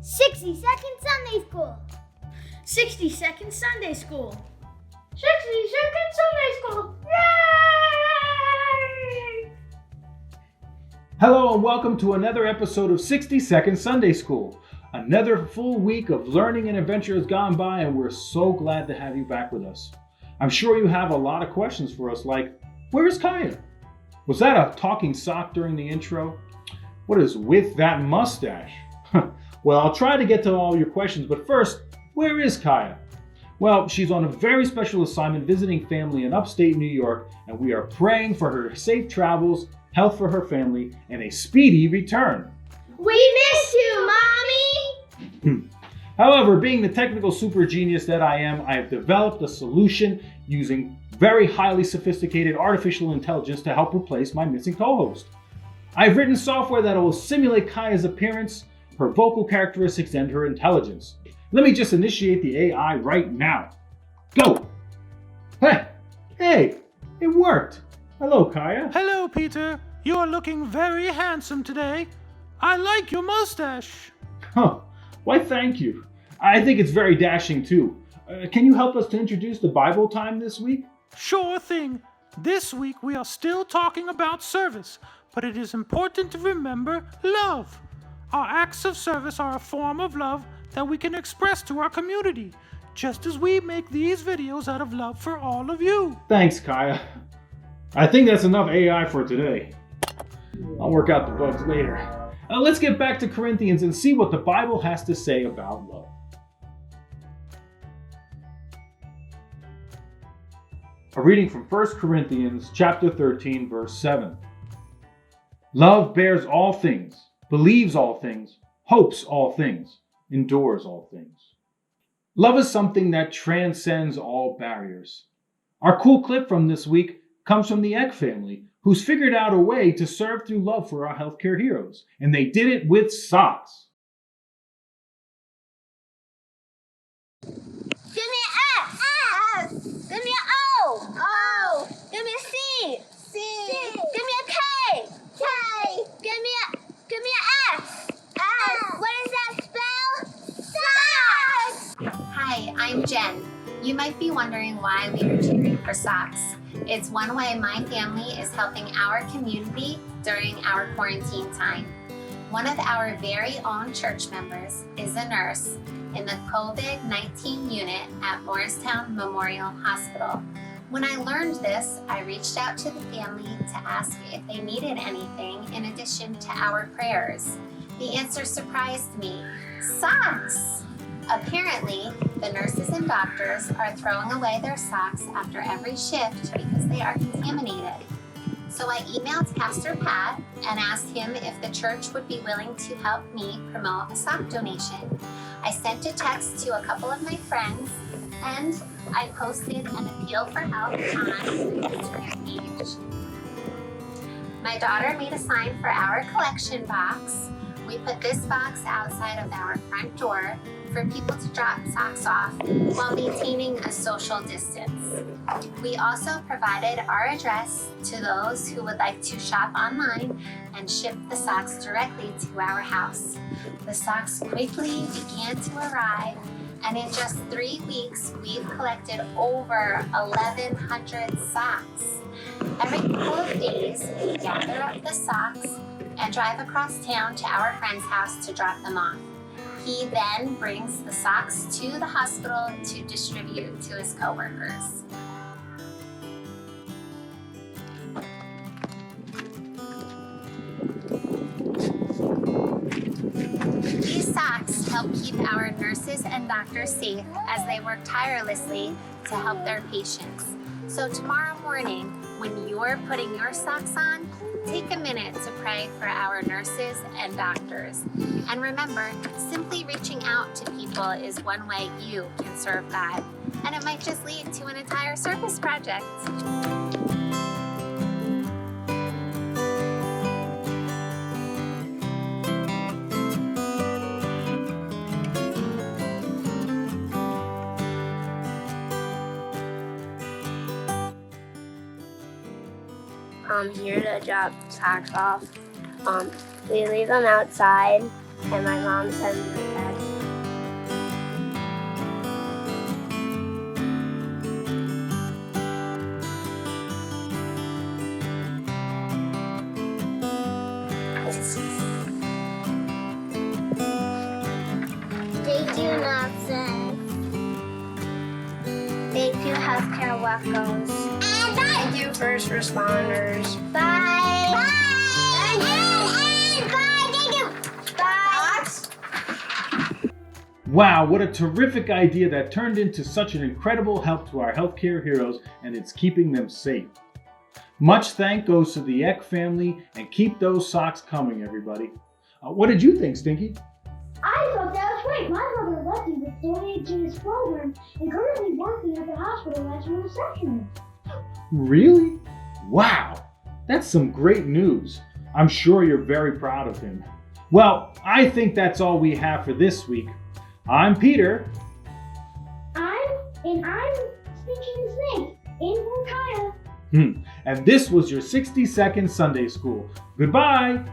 60-second Sunday School. 60-second Sunday School. 60-second Sunday School. Yay! Hello and welcome to another episode of 60-second Sunday School. Another full week of learning and adventure has gone by, and we're so glad to have you back with us. I'm sure you have a lot of questions for us, like, where's Kaya? Was that a talking sock during the intro? What is with that mustache? Well, I'll try to get to all your questions, but first, where is Kaya? Well, she's on a very special assignment visiting family in upstate New York, and we are praying for her safe travels, health for her family, and a speedy return. We miss you, Mommy! However, being the technical super genius that I am, I have developed a solution using very highly sophisticated artificial intelligence to help replace my missing co-host. I've written software that will simulate Kaya's appearance, her vocal characteristics, and her intelligence. Let me just initiate the AI right now. Go! Hey, it worked. Hello, Kaya. Hello, Peter. You're looking very handsome today. I like your mustache. Huh. Why, thank you. I think it's very dashing, too. Can you help us to introduce the Bible time this week? Sure thing. This week we are still talking about service, but it is important to remember love. Our acts of service are a form of love that we can express to our community, just as we make these videos out of love for all of you. Thanks, Kaya. I think that's enough AI for today. I'll work out the bugs later. Let's get back to Corinthians and see what the Bible has to say about love. A reading from 1 Corinthians chapter 13, verse 7. Love bears all things, believes all things, hopes all things, endures all things. Love is something that transcends all barriers. Our cool clip from this week comes from the Egg family, who's figured out a way to serve through love for our healthcare heroes, and they did it with socks. Give me an S. S. Give me an O. O. Give me a C. C. Give me a K. K. Give me an S. S. What does that spell? Socks. Hi, I'm Jen. You might be wondering why we are cheering for socks. It's one way my family is helping our community during our quarantine time. One of our very own church members is a nurse in the COVID-19 unit at Morristown Memorial Hospital. When I learned this, I reached out to the family to ask if they needed anything in addition to our prayers. The answer surprised me: socks! Apparently, the nurses and doctors are throwing away their socks after every shift because they are contaminated. So I emailed Pastor Pat and asked him if the church would be willing to help me promote a sock donation. I sent a text to a couple of my friends, and I posted an appeal for help on the Instagram page. My daughter made a sign for our collection box. We put this box outside of our front door for people to drop socks off while maintaining a social distance. We also provided our address to those who would like to shop online and ship the socks directly to our house. The socks quickly began to arrive, and in just 3 weeks, we've collected over 1,100 socks. Every couple of days, we gather up the socks and drive across town to our friend's house to drop them off. He then brings the socks to the hospital to distribute to his coworkers. These socks help keep our nurses and doctors safe as they work tirelessly to help their patients. So tomorrow morning, when you're putting your socks on, take a minute to pray for our nurses and doctors. And remember, simply reaching out to people is one way you can serve God. And it might just lead to an entire service project. I'm here to drop socks off. We leave them outside, and my mom sends them back Wackos. And bye. Thank you, first responders. Bye. Bye. And bye. Thank you. Bye. Wow, what a terrific idea that turned into such an incredible help to our healthcare heroes, and it's keeping them safe. Much thank goes to the Eck family, and keep those socks coming, everybody. What did you think, Stinky? I thought that was great. My brother Lucky was donated to this program and currently working at the hospital as a receptionist. Really? Wow, that's some great news. I'm sure you're very proud of him. Well, I think that's all we have for this week. I'm Peter. I'm Stinky Snake in Wakaya. And this was your 60-second Sunday School. Goodbye.